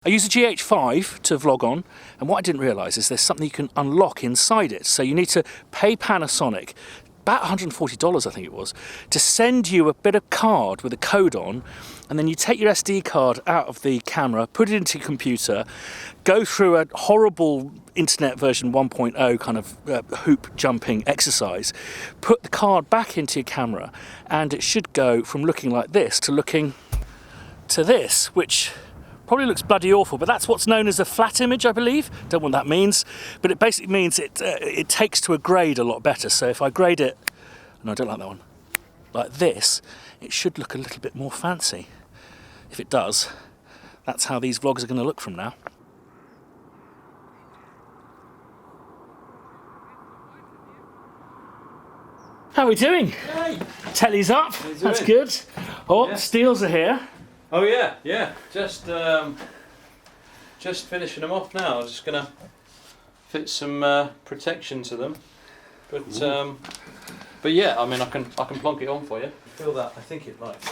I use a GH5 to vlog on, and what I didn't realise is there's something you can unlock inside it. So you need to pay Panasonic, about $140 I think it was, to send you a bit of card with a code on, and then you take your SD card out of the camera, put it into your computer, go through a horrible internet version 1.0 kind of hoop jumping exercise, put the card back into your camera, and it should go from looking like this to looking to this, which probably looks bloody awful, but that's what's known as a flat image, I believe. Don't know what that means, but it basically means it takes to a grade a lot better. So if I grade it, no, I don't like that one, like this, it should look a little bit more fancy. If it does, that's how these vlogs are going to look from now. How are we doing? Hey. Telly's up, that's good. Oh, yeah. Steels are here. Oh yeah. Just finishing them off now. I was just gonna fit some protection to them, but yeah, I mean I can plonk it on for you. Feel that? I think it like.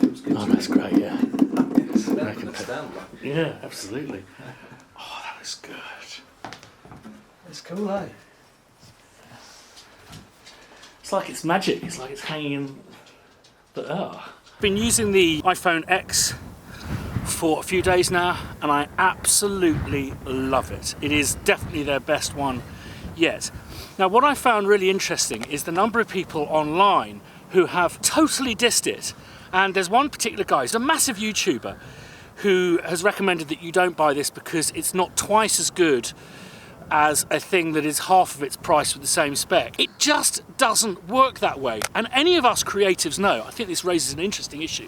Oh, that's great. Yeah. Like. Yeah, absolutely. Oh, that was good. It's cool, eh? It's like it's magic. It's like it's hanging in. But I've been using the iPhone X for a few days now, and I absolutely love it. It is definitely their best one yet. Now, what I found really interesting is the number of people online who have totally dissed it. And there's one particular guy, he's a massive YouTuber, who has recommended that you don't buy this because it's not twice as good as a thing that is half of its price with the same spec. It just doesn't work that way. And any of us creatives know, I think this raises an interesting issue,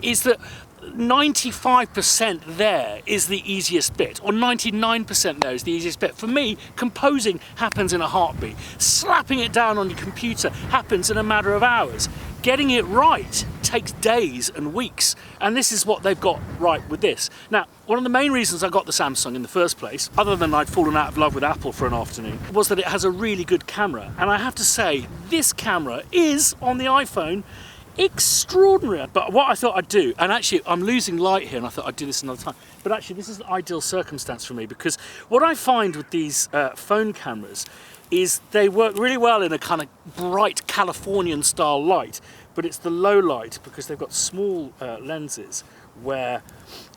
is that 95% there is the easiest bit, or 99% there is the easiest bit. For me, composing happens in a heartbeat. Slapping it down on your computer happens in a matter of hours. Getting it right takes days and weeks, and this is what they've got right with this. Now, one of the main reasons I got the Samsung in the first place, other than I'd fallen out of love with Apple for an afternoon, was that it has a really good camera. And I have to say, this camera is, on the iPhone, extraordinary. But what I thought I'd do, and actually I'm losing light here and I thought I'd do this another time, but actually this is an ideal circumstance for me, because what I find with these phone cameras is they work really well in a kind of bright Californian style light, but it's the low light because they've got small lenses where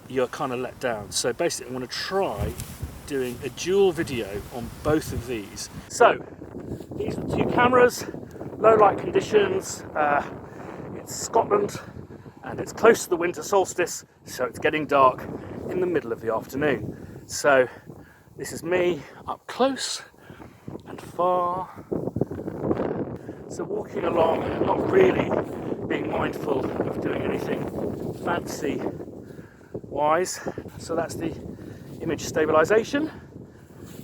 you're kind of let down. So basically I'm going to try doing a dual video on both of these. So these are the two cameras, low light conditions, it's Scotland and it's close to the winter solstice, so it's getting dark in the middle of the afternoon. So this is me up close and far. So walking along, not really being mindful of doing anything fancy wise. So that's the image stabilization.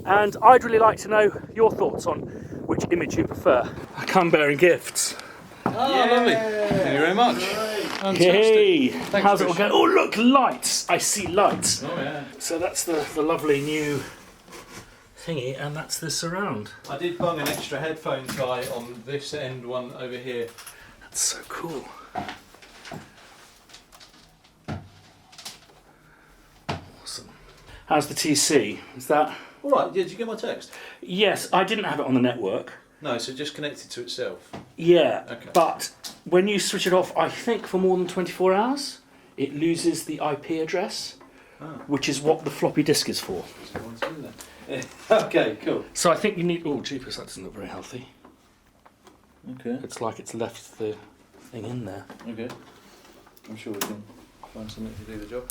And I'd really like to know your thoughts on which image you prefer. I come bearing gifts. Oh, yeah. Lovely. Thank you very much. Fantastic. Hey, Thanks, how's it all going? Oh, look, lights. I see lights. Oh, yeah. So that's the lovely new thingy, and that's the surround. I did bung an extra headphone tie on this end one over here. That's so cool. Awesome. How's the TC? Is that... All right, did you get my text? Yes, I didn't have it on the network. No, so just connected to itself. Yeah, okay. But when you switch it off, I think for more than 24 hours, it loses the IP address, which is what the floppy disk is for. Okay, cool. So I think you need... Oh, jeepers, that doesn't look very healthy. Okay. It's like it's left the thing in there. Okay. I'm sure we can find something to do the job.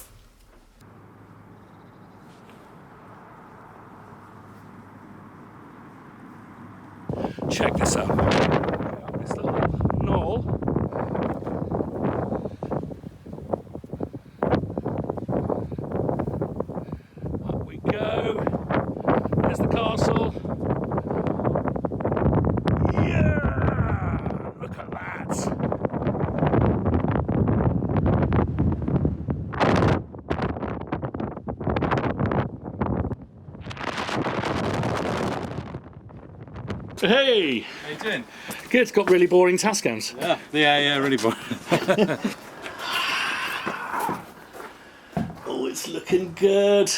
Check this out. This little knoll. Up we go. There's the castle. Yeah! Look at that. Hey! How you doing? Good, it's got really boring task. Yeah, really boring. It's looking good.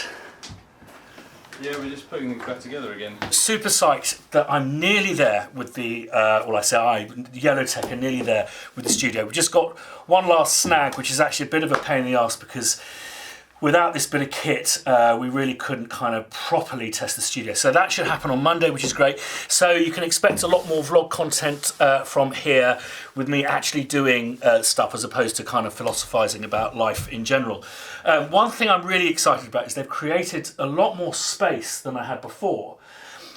Yeah, we're just putting things back together again. Super psyched that I'm nearly there with the, Yellowtech are nearly there with the studio. We've just got one last snag, which is actually a bit of a pain in the arse because without this bit of kit, we really couldn't kind of properly test the studio. So that should happen on Monday, which is great. So you can expect a lot more vlog content from here with me actually doing stuff as opposed to kind of philosophizing about life in general. One thing I'm really excited about is they've created a lot more space than I had before.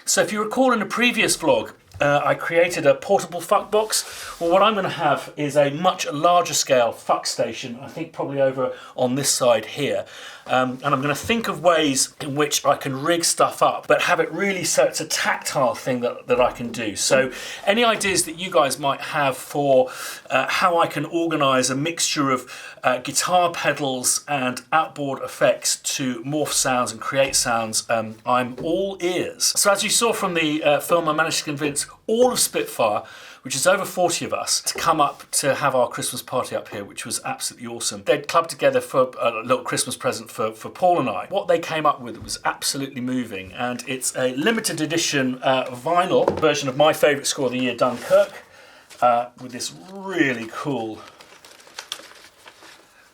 So if you recall in the previous vlog, I created a portable fuck box. Well, what I'm going to have is a much larger scale fuck station, I think probably over on this side here. And I'm going to think of ways in which I can rig stuff up, but have it really so it's a tactile thing that I can do. So any ideas that you guys might have for how I can organise a mixture of guitar pedals and outboard effects to morph sounds and create sounds, I'm all ears. So as you saw from the film, I managed to convince all of Spitfire, which is over 40 of us, to come up to have our Christmas party up here, which was absolutely awesome. They'd clubbed together for a little Christmas present for Paul and I. What they came up with was absolutely moving, and it's a limited edition vinyl version of my favourite score of the year, Dunkirk, with this really cool...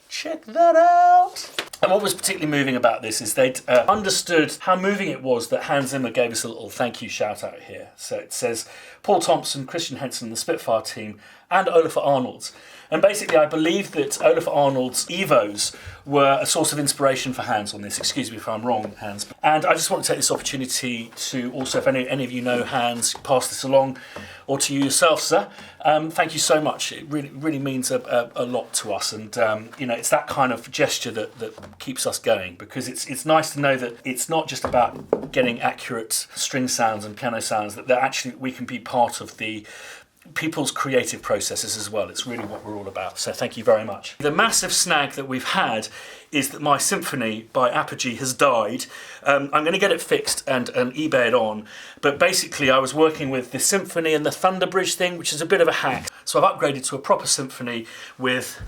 Check that out! And what was particularly moving about this is they'd understood how moving it was that Hans Zimmer gave us a little thank you shout out here. So it says, Paul Thompson, Christian Henson, the Spitfire team, and Olafur Arnalds. And basically I believe that Olafur Arnalds' Evos were a source of inspiration for Hans on this. Excuse me if I'm wrong, Hans. And I just want to take this opportunity to also, if any of you know Hans, pass this along, or to you yourself, sir. Thank you so much. It really means a lot to us, and you know, it's that kind of gesture that keeps us going, because it's nice to know that it's not just about getting accurate string sounds and piano sounds, that actually we can be part of the people's creative processes as well. It's really what we're all about. So thank you very much. The massive snag that we've had is that my Symphony by Apogee has died. I'm going to get it fixed and eBay it on. But basically I was working with the Symphony and the Thunder Bridge thing, which is a bit of a hack. So I've upgraded to a proper Symphony with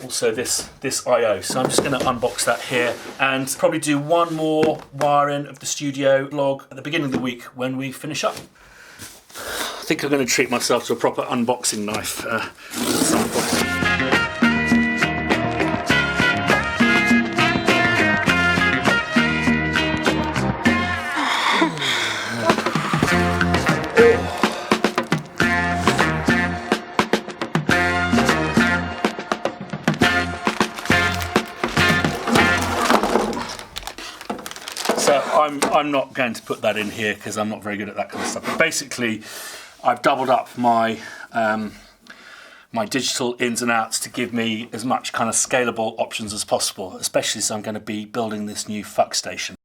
also this I/O. So I'm just going to unbox that here and probably do one more wiring of the studio vlog at the beginning of the week when we finish up. I think I'm going to treat myself to a proper unboxing knife at some point. So I'm not going to put that in here because I'm not very good at that kind of stuff. But basically, I've doubled up my my digital ins and outs to give me as much kind of scalable options as possible, especially as I'm going to be building this new fuck station.